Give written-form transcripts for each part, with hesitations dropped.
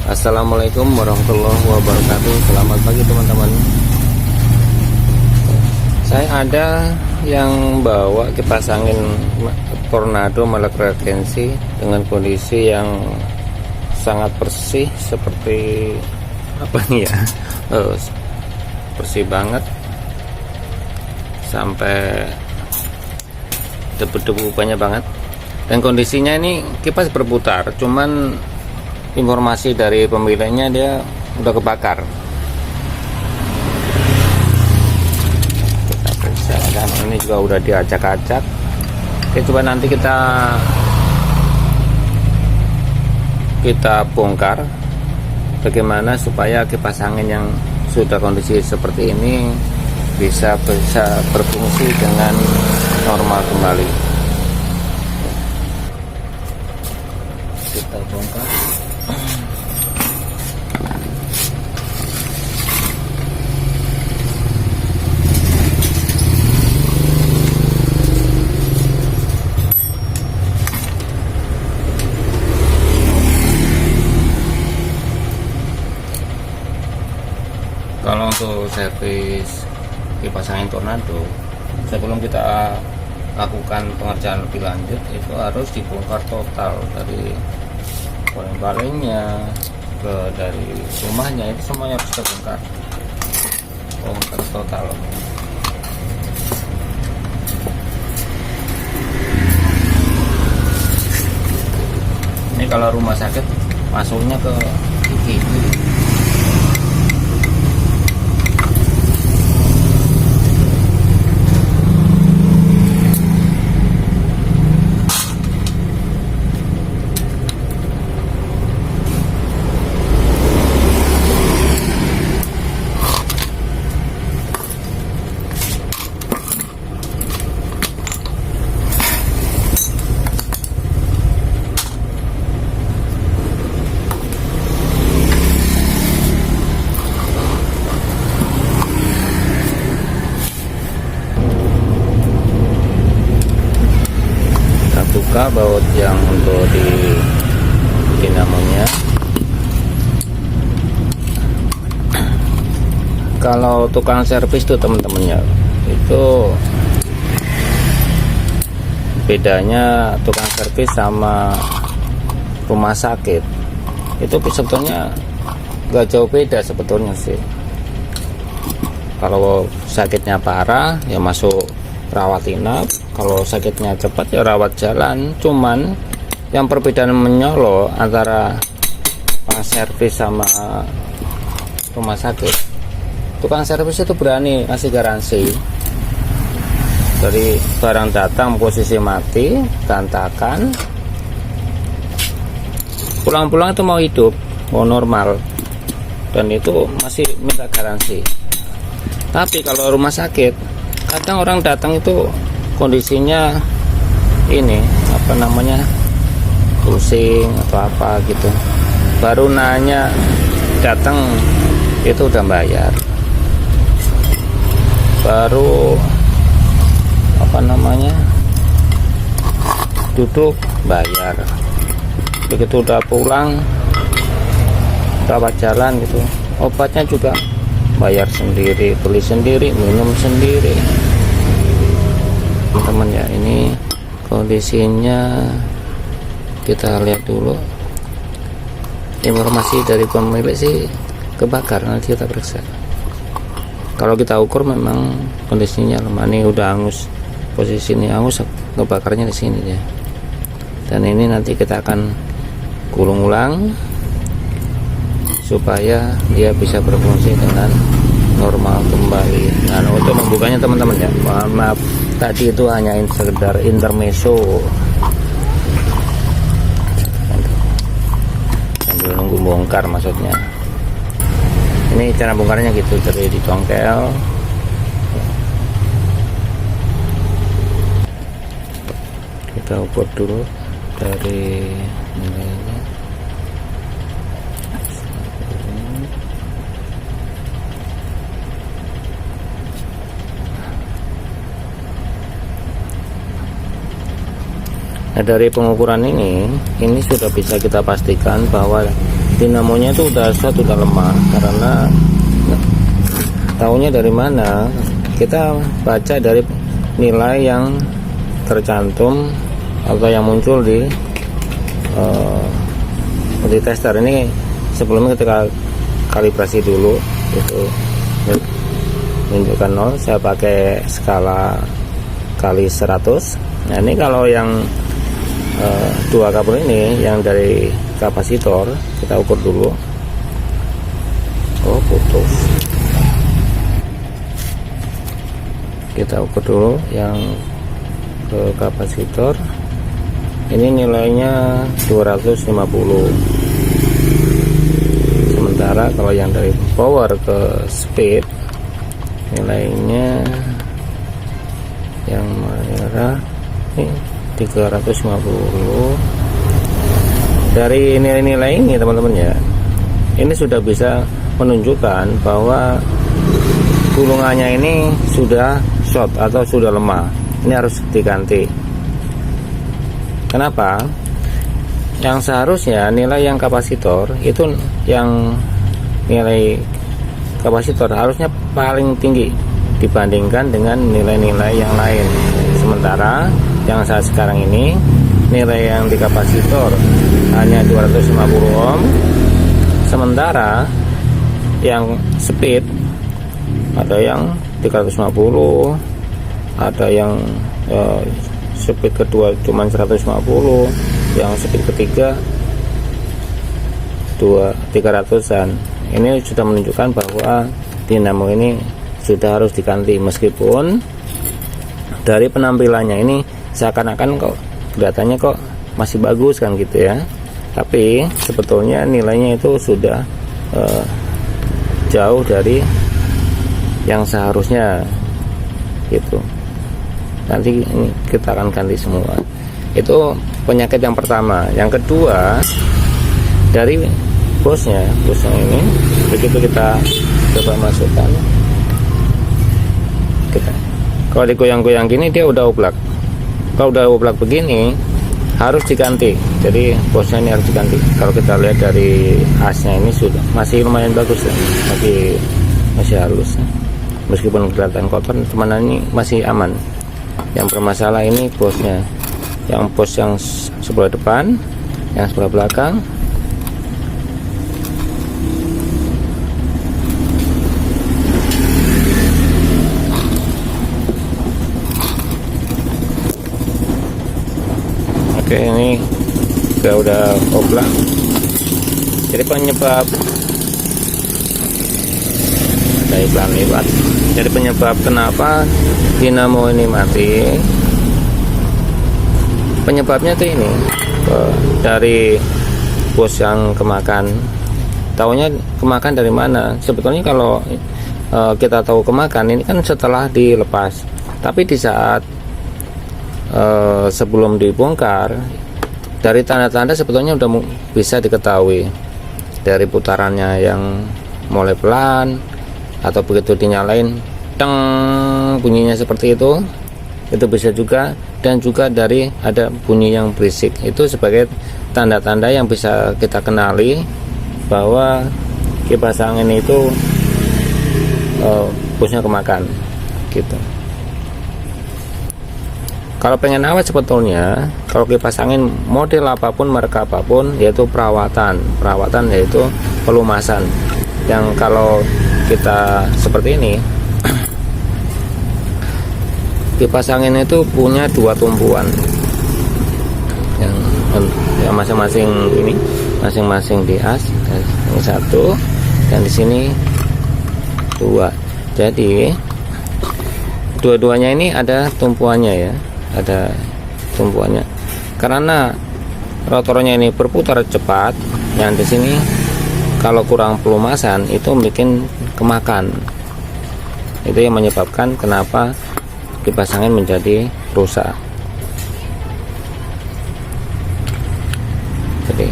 Assalamualaikum warahmatullahi wabarakatuh. Selamat pagi teman-teman. Saya ada yang bawa kipas angin Tornado Melek Regency dengan kondisi yang sangat bersih, seperti apa nih ya, bersih banget sampai debu-debu banyak banget. Dan kondisinya ini kipas berputar, cuman informasi dari pemiliknya dia udah kebakar. Kita periksa, dan ini juga udah diacak-acak. Oke, coba nanti kita bongkar bagaimana supaya kipas angin yang sudah kondisi seperti ini bisa berfungsi dengan normal kembali. Kita bongkar. Kalau untuk servis kipas angin Tornado, sebelum kita lakukan pengerjaan lebih lanjut, itu harus dibongkar total dari paling-palingnya dari rumahnya, itu semuanya harus dibongkar total. Ini kalau rumah sakit masuknya ke IGD. Buka baut yang untuk di dinamonya. Kalau tukang servis tuh teman-temannya, itu bedanya tukang servis sama rumah sakit itu sebetulnya gak jauh beda sebetulnya sih. Kalau sakitnya parah ya masuk rawat inap, kalau sakitnya cepat ya rawat jalan. Cuman yang perbedaan menyolo antara servis sama rumah sakit, tukang servis itu berani ngasih garansi dari barang datang posisi mati, gantakan, pulang-pulang itu mau hidup, mau normal, dan itu masih minta garansi. Tapi kalau rumah sakit, kadang orang datang itu kondisinya ini pusing atau apa gitu, baru nanya datang itu udah bayar, baru duduk bayar, begitu udah pulang rawat jalan gitu, obatnya juga bayar sendiri, beli sendiri, minum sendiri. Teman-teman ya, ini kondisinya kita lihat dulu. Informasi dari pemilik sih kebakar, nanti kita periksa. Kalau kita ukur memang kondisinya lemah, ini udah angus, posisi ini angus, kebakarnya di sini ya. Dan ini nanti kita akan gulung ulang supaya dia bisa berfungsi dengan normal kembali. Nah, untuk membukanya teman-teman ya, mohon maaf tadi itu hanya sekedar intermezzo sambil nunggu bongkar maksudnya. Ini cara bongkarnya gitu, dari dicongkel, kita ukur dulu dari nilainya. Nah, dari pengukuran ini sudah bisa kita pastikan bahwa dinamonya itu udah lemah. Karena tahunya dari mana? Kita baca dari nilai yang tercantum atau yang muncul di tester ini. Sebelumnya ketika kalibrasi dulu itu menunjukkan 0, saya pakai skala kali 100. Nah ini kalau yang dua kabel ini yang dari kapasitor, kita ukur dulu. Oh putus. Kita ukur dulu yang ke kapasitor, ini nilainya 250. Sementara kalau yang dari power ke speed nilainya yang merah ini 350. Dari nilai-nilai ini teman-teman ya, ini sudah bisa menunjukkan bahwa gulungannya ini sudah short atau sudah lemah. Ini harus diganti. Kenapa? Yang seharusnya nilai yang kapasitor itu, yang nilai kapasitor harusnya paling tinggi dibandingkan dengan nilai-nilai yang lain. Sementara yang saat sekarang ini nilai yang di kapasitor hanya 250 ohm, sementara yang speed ada yang 350, ada yang speed kedua cuma 150, yang speed ketiga 300-an. Ini sudah menunjukkan bahwa dinamo ini sudah harus diganti, meskipun dari penampilannya ini seakan-akan kok kelihatannya kok masih bagus kan gitu ya, tapi sebetulnya nilainya itu sudah jauh dari yang seharusnya gitu. Nanti ini kita akan ganti semua. Itu penyakit yang pertama. Yang kedua, dari bosnya ini begitu kita coba masukkan, kalau digoyang-goyang gini dia udah oblak. Kalau udah oblak begini harus diganti. Jadi bosnya ini harus diganti. Kalau kita lihat dari asnya ini sudah masih lumayan bagus ya, masih halus. Meskipun kelihatan kotor, teman ini masih aman. Yang bermasalah ini bosnya, yang bos yang sebelah depan, yang sebelah belakang. Oke, ini udah oblak. Jadi penyebab, ada iklan lewat. Jadi penyebab kenapa dinamo ini mati, penyebabnya tuh ini dari bos yang kemakan. Taunya kemakan dari mana? Sebetulnya kalau kita tahu kemakan ini kan setelah dilepas, tapi di saat sebelum dibongkar, dari tanda-tanda sebetulnya udah bisa diketahui dari putarannya yang mulai pelan, atau begitu dinyalain teng bunyinya seperti itu bisa juga. Dan juga dari ada bunyi yang berisik, itu sebagai tanda-tanda yang bisa kita kenali bahwa kipas angin itu bosnya kemakan gitu. Kalau pengen awet sebetulnya, kalau kipas angin model apapun, merek apapun, yaitu perawatan yaitu pelumasan. Yang kalau kita seperti ini, kipas angin itu punya dua tumpuan, yang masing-masing ini, masing-masing di as, yang satu, dan di sini dua. Jadi dua-duanya ini ada tumpuannya ya, ada tumpuannya. Karena rotornya ini berputar cepat, yang di sini kalau kurang pelumasan itu bikin kemakan. Itu yang menyebabkan kenapa kipas angin menjadi rusak. Jadi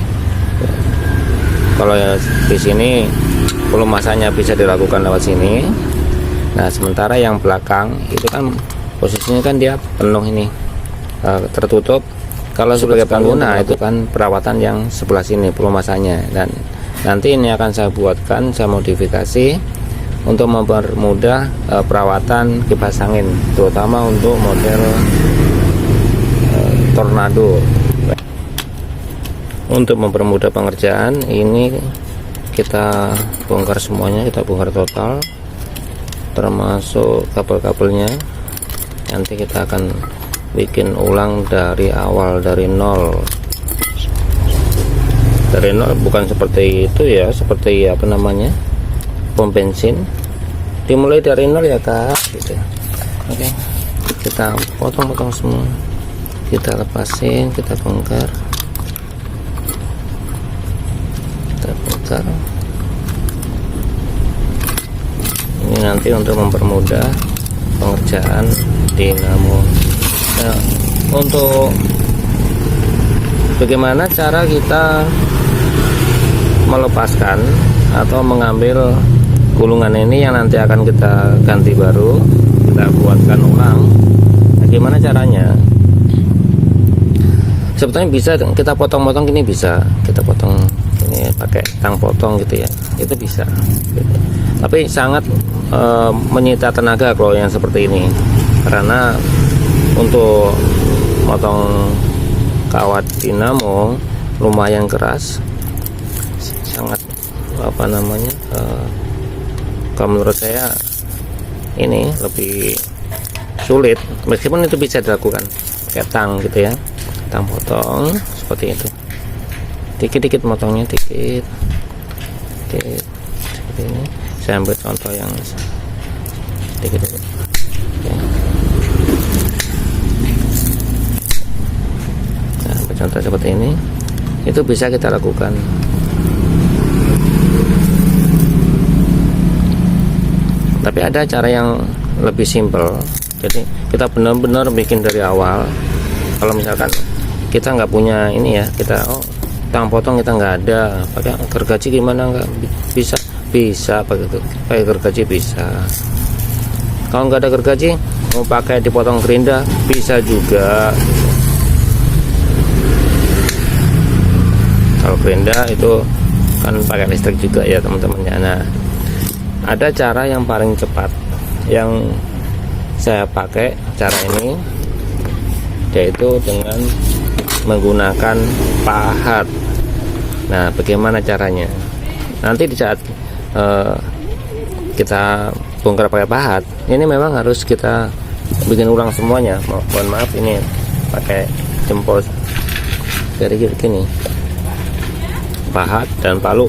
kalau ya di sini pelumasannya bisa dilakukan lewat sini. Nah sementara yang belakang itu kan posisinya kan dia penuh ini, tertutup. Kalau sebagai pengguna itu kan perawatan yang sebelah sini pelumasannya, dan Nanti ini akan saya buatkan, saya modifikasi untuk mempermudah perawatan kipas angin, terutama untuk model tornado. Untuk mempermudah pengerjaan ini kita bongkar semuanya, kita bongkar total termasuk kabel-kabelnya. Nanti kita akan bikin ulang dari awal, dari nol, bukan seperti itu ya, seperti apa namanya, pom bensin, dimulai dari nol ya kak gitu. Oke, kita potong-potong semua, kita lepasin, kita bongkar, ini nanti untuk mempermudah pengerjaan dinamo. Nah, untuk bagaimana cara kita melepaskan atau mengambil gulungan ini yang nanti akan kita ganti baru, kita buatkan ulang. Nah, gimana caranya? Sebetulnya bisa kita potong-potong, gini bisa kita potong ini pakai tang potong gitu ya, itu bisa gitu. Tapi sangat menyita tenaga kalau yang seperti ini, karena untuk motong kawat dinamo lumayan keras, sangat apa namanya, kalau menurut saya ini lebih sulit, meskipun itu bisa dilakukan kayak tang gitu ya, tang potong seperti itu, dikit-dikit motongnya, dikit seperti ini. Saya ambil contoh yang dikit-dikit. Nah, ambil contoh seperti ini, itu bisa kita lakukan. Tapi ada cara yang lebih simpel. Jadi kita benar-benar bikin dari awal. Kalau misalkan kita nggak punya ini ya, kita tang potong kita nggak ada, pakai gergaji gimana, nggak bisa pakai gergaji bisa. Kalau nggak ada gergaji, mau pakai dipotong gerinda bisa juga. Kalau gerinda itu kan pakai listrik juga ya teman-teman. Nah, ada cara yang paling cepat yang saya pakai, cara ini yaitu dengan menggunakan pahat. Nah, bagaimana caranya? Nanti di saat kita bongkar pakai pahat, ini memang harus kita bikin ulang semuanya. Mohon maaf, ini pakai jempol dari gini, pahat dan palu.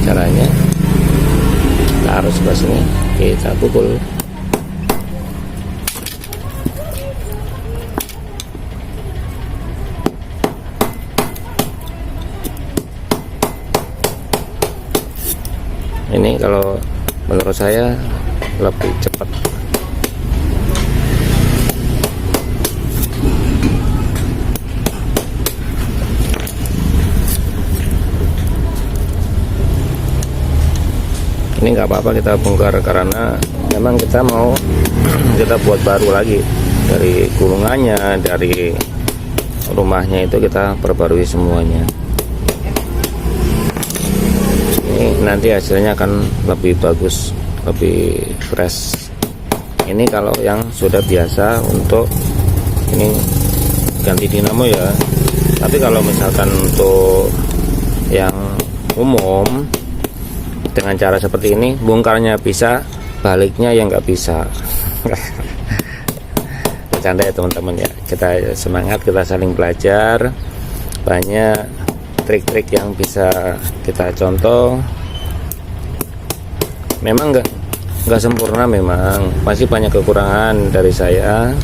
Caranya kita harus ke sini, kita pukul. Ini kalau menurut saya lebih cepat. Ini nggak apa-apa kita bongkar, karena memang kita mau kita buat baru lagi dari gulungannya, dari rumahnya itu kita perbarui semuanya. Ini nanti hasilnya akan lebih bagus, lebih fresh. Ini kalau yang sudah biasa untuk ini ganti dinamo ya. Tapi kalau misalkan untuk yang umum, dengan cara seperti ini, bongkarnya bisa, baliknya yang nggak bisa. Bercanda ya teman-teman ya, kita semangat, kita saling belajar. Banyak trik-trik yang bisa kita contoh. Memang nggak sempurna, memang masih banyak kekurangan dari saya,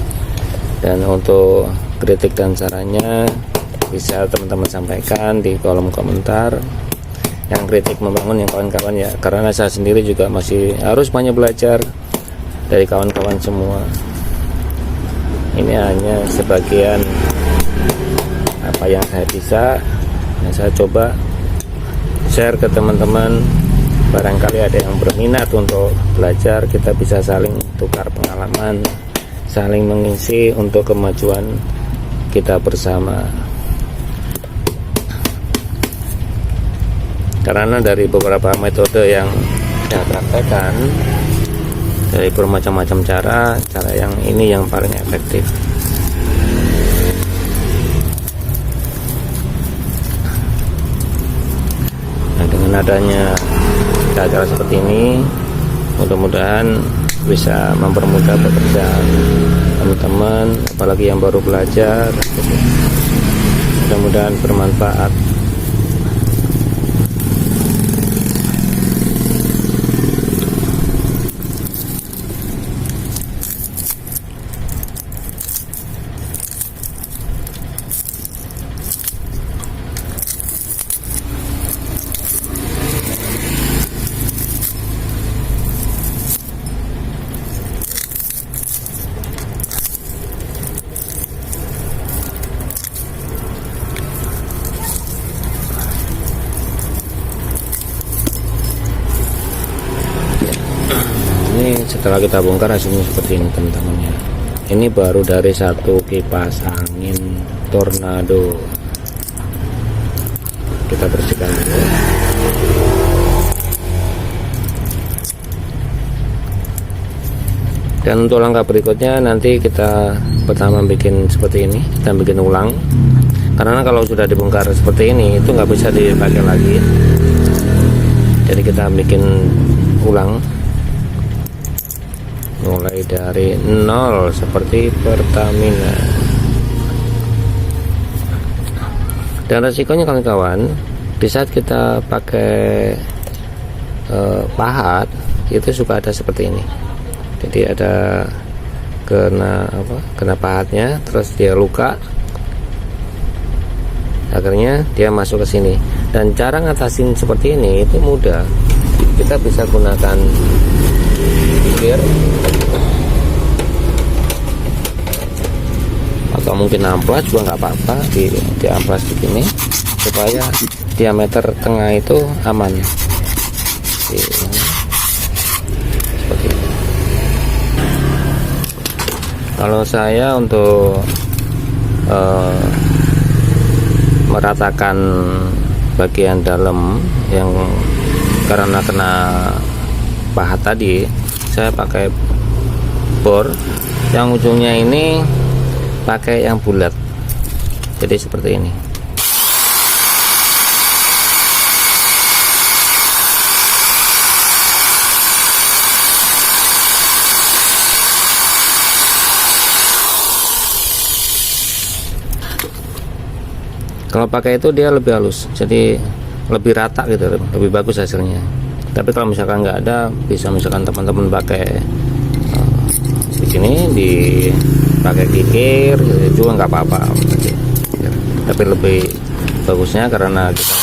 dan untuk kritik dan sarannya bisa teman-teman sampaikan di kolom komentar. Yang kritik membangun, yang kawan-kawan ya, karena saya sendiri juga masih harus banyak belajar dari kawan-kawan semua. Ini hanya sebagian apa yang saya bisa, yang saya coba share ke teman-teman. Barangkali ada yang berminat untuk belajar, kita bisa saling tukar pengalaman, saling mengisi untuk kemajuan kita bersama. Karena dari beberapa metode yang saya praktekkan, dari bermacam-macam cara yang ini yang paling efektif. Nah, dengan adanya cara seperti ini, mudah-mudahan bisa mempermudah pekerjaan teman-teman, apalagi yang baru belajar. Mudah-mudahan bermanfaat. Ini setelah kita bongkar hasilnya seperti ini teman-teman ya. Ini baru dari satu kipas angin tornado. Kita bersihkan dulu. Dan untuk langkah berikutnya nanti kita pertama bikin seperti ini, kita bikin ulang. Karena kalau sudah dibongkar seperti ini itu nggak bisa dipakai lagi. Jadi kita bikin ulang mulai dari nol seperti Pertamina. Dan resikonya kawan-kawan, di saat kita pakai pahat itu suka ada seperti ini. Jadi ada kena pahatnya, terus dia luka, akhirnya dia masuk ke sini. Dan cara ngatasin seperti ini itu mudah. Kita bisa gunakan gear atau mungkin amplas juga nggak apa-apa, di amplas begini supaya diameter tengah itu aman. Seperti itu. Kalau saya untuk meratakan bagian dalam yang karena kena pahat tadi, saya pakai bor yang ujungnya ini pakai yang bulat, jadi seperti ini. Kalau pakai itu dia lebih halus, jadi lebih rata gitu, lebih bagus hasilnya. Tapi kalau misalkan nggak ada, bisa misalkan teman-teman pakai di sini dipakai kikir juga nggak apa-apa. Tapi lebih bagusnya karena kita